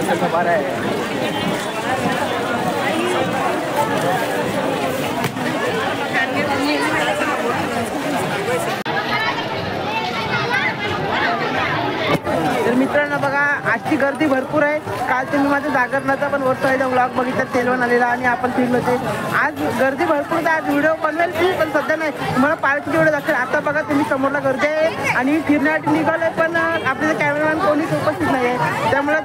तर मित्रांनो बघा आजची गर्दी भरपूर आहे. काल तुम्ही माझ्या जागरणाचा पण वर्षाचा व्लॉग बघितला तेलवण आलेला आणि आपण फिरलो ते. आज गर्दी भरपूर तर आज व्हिडिओ बनवेल ती पण सध्या नाही. तुम्हाला पार्कची व्हिडिओ दाखवेल. आता बघा तुम्ही समोरला गर्दी आहे आणि फिरण्यासाठी निघालोय पण आपल्याला कॅमेरामॅन कोणीच उपस्थित नाही आहे. त्यामुळे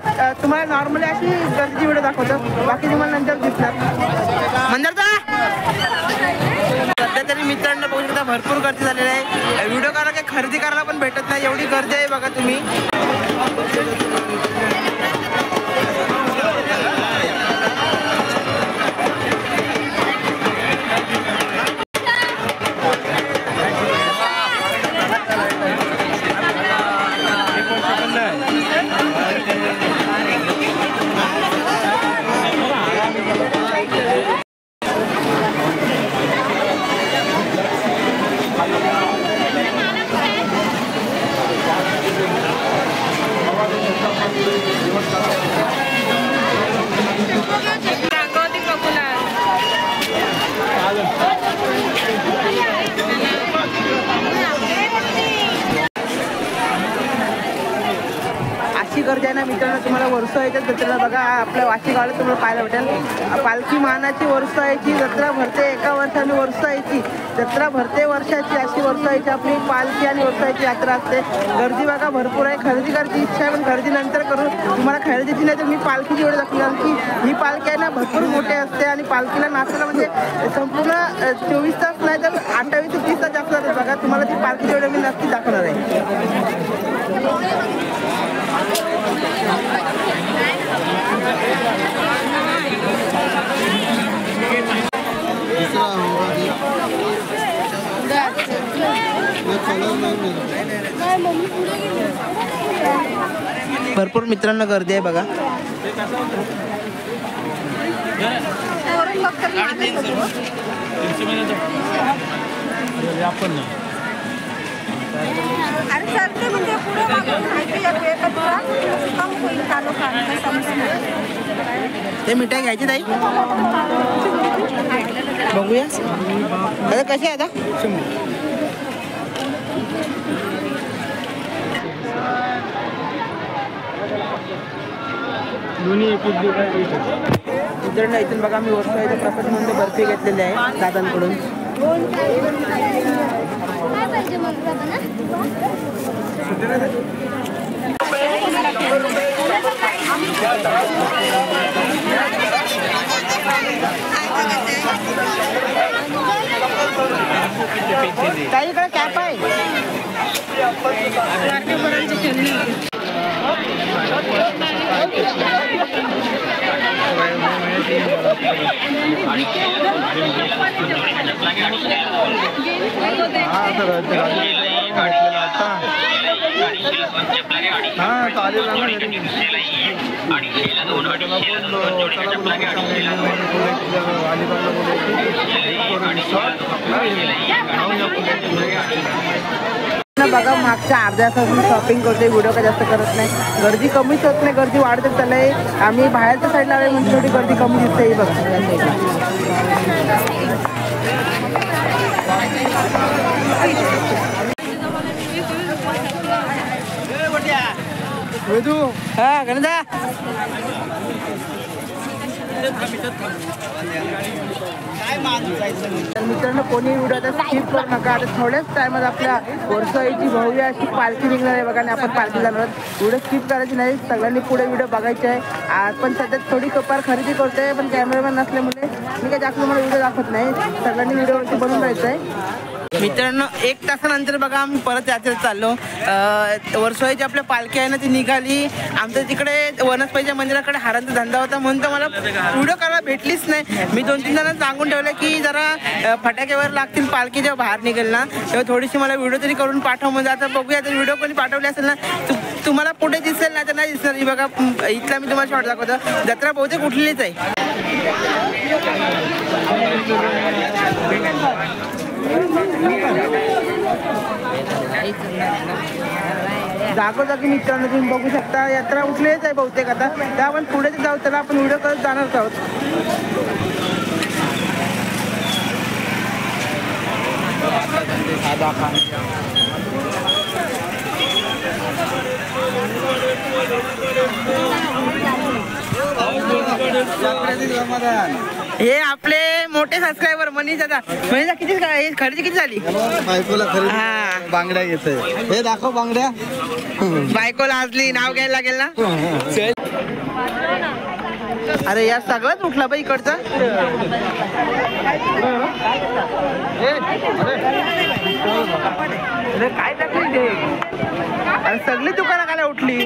तुम्हाला नॉर्मली अशी गर्दीची व्हिडिओ दाखवतो. बाकी तुम्हाला नंतर दिसणार. मंदरचा सध्या तरी मित्रांनो बघू शकता भरपूर गर्दी झालेली आहे. व्हिडिओ करायला काही खरेदी करायला पण भेटत नाही एवढी गर्दी आहे बघा तुम्ही. अशी गर्दी आहे ना मित्रांनो. तुम्हाला वर्षाच्या जत्रेला बघा आपल्या वाशीगावला तुम्हाला पाहायला भेटेल. पालखी मानाची वर्षाची जत्रा भरते. एका वर्षाने वर्षाची जत्रा भरते. वर्षाची अशी वर्षाची आपली पालखी आणि वर्षाची यात्रा असते. गर्दी बघा भरपूर आहे. खरेदी करायची इच्छा आहे पण खरेदी नंतर करू. तुम्हाला खरेदीची नाही तर मी पालखीची एवढं दाखवली कारण की ही पालखी आहे ना भरपूर मोठी असते आणि पालखीला नाचायला म्हणजे संपूर्ण 24 तास नाही तर 28 ते 30 तास जास्त जातात बघा. तुम्हाला ती पालखीची एवढं मी नक्की दाखवणार आहे. भरपूर मित्रांनो गर्दी आहे बघा. अरे चालते म्हणजे पुढे ते मिठाई घ्यायची ताई बघूया आता कशी आहे आता. मित्रांनो इथून बघा मी वर्षाच्या प्रसाद म्हणून बर्फी घेतलेली आहे दादांकडून. ताईकडे कॅप आहे. बघा मागच्या अर्ध्या तासापासून शॉपिंग करतोय. व्हिडिओ काय जास्त करत नाही. गर्दी कमीच होत नाही. गर्दी वाढतच चाललंय. आम्ही बाहेरच्या साईडला आलोय म्हणजे थोडी गर्दी कमी दिसते बघा. हा गणदा मित्रांनो कोणी व्हिडिओ आता स्किप करू नका. आता थोड्याच टायमात आपल्या वर्षाची भव्य अशी पालखी निघणार आहे बघा आणि आपण पालखी जाणार आहोत. व्हिडिओ स्किप करायची नाही. सगळ्यांनी पुढे व्हिडिओ बघायचे आहे. आपण सध्या थोडी कपार खरेदी करतोय पण कॅमेरामॅन नसल्यामुळे मी काय जास्त मला व्हिडिओ दाखवत नाही. सगळ्यांनी व्हिडिओवरती बनवून राहायचं आहे. मित्रांनो 1 तासानंतर बघा आम्ही परत यात्रेत चाललो. वर्षाची आपल्या पालखी आहे ना ती निघाली. आमच्या तिकडे वनस्पतीच्या मंदिराकडे हारांचा धंदा होता म्हणून तर मला व्हिडिओ करायला भेटलीच नाही. मी 2-3 जणांना सांगून ठेवलं की जरा फटाक्यावर लागतील पालखी जेव्हा बाहेर निघेल ना तेव्हा थोडीशी मला व्हिडिओ तरी करून पाठव. म्हणजे आता बघूया तर व्हिडिओ कोणी पाठवले असेल ना तुम्हाला पुढे दिसेल नाही तर नाही दिसणार. ही बघा इथला मी तुम्हाला शॉर्ट दाखवतो. जत्रा बहुतेक कुठलीच आहे. जागोजागी मित्रांनो तुम्ही बघू शकता यात्रा उठलीच आहे बहुतेक आता. त्या आपण पुढे जाऊ त्याला आपण व्हिडिओ करत जाणार आहोत. हे आपले मोठे सबस्क्रायबर मनीष दादा. मनीष दादा किती खरेदी किती झाली? बायकोला खरेदी हा बांगड्या घेतोय. हे दाखव बांगड्या. बायकोला आजली नाव घ्यायला लागेल ना. अरे यार सगळंच उठला बाई इकडचा. अरे काय टाकली ते? अरे सगळी दुकानं काय उठली.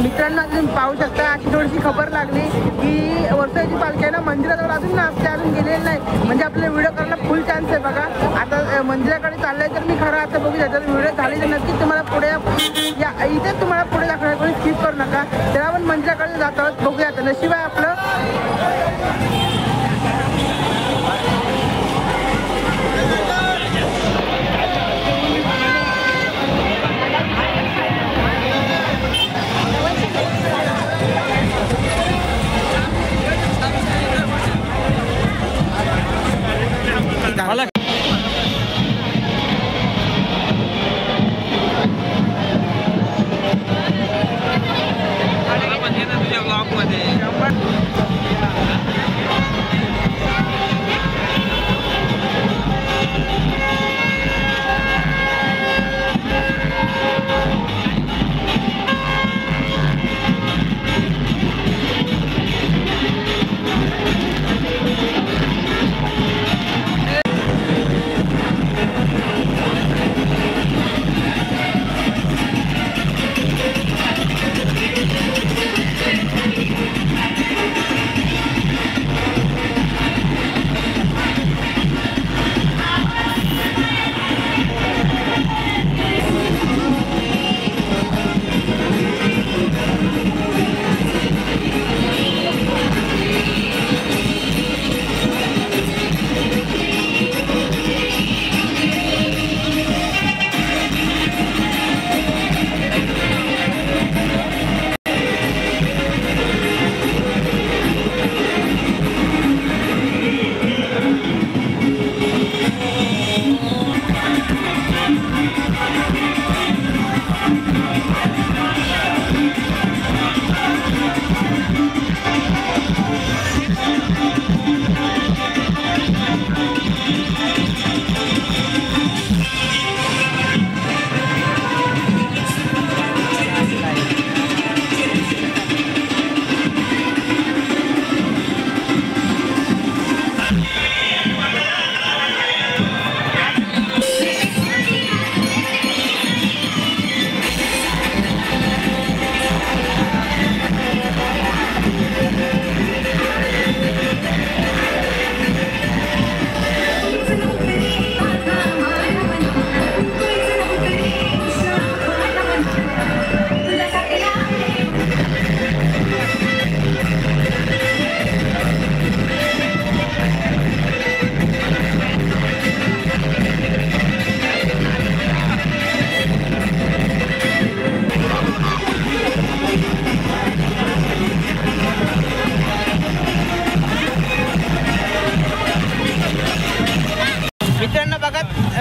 मित्रांनो तुम्ही पाहू शकता अशी थोडीशी खबर लागली की वर्षाची पालखी आहे ना मंदिराजवळ अजून ना ते अजून गेलेलं नाही. म्हणजे आपल्याला व्हिडिओ करायला फुल चान्स आहे बघा. आता मंदिराकडे चाललंय तर मी खरं आता बघू जर व्हिडिओ झाली तर नक्कीच तुम्हाला पुढे या इथेच तुम्हाला पुढे दाखवणार. कोणी स्किप करू नका. तर आपण मंदिराकडे जात आहोत. बघूया आता नशीब आहे आपलं.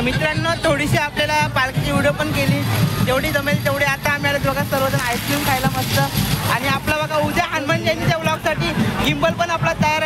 मित्रांनो थोडीशी आपल्याला पालखीची व्हिडिओ पण केली जेवढी जमेल तेवढी. आता आम्ही आलो बघा सर्वजण आईस्क्रीम खायला मस्त. आणि आपला बघा उद्या हनुमान जयंतीच्या ब्लॉगसाठी गिम्बल पण आपला तयार आहे.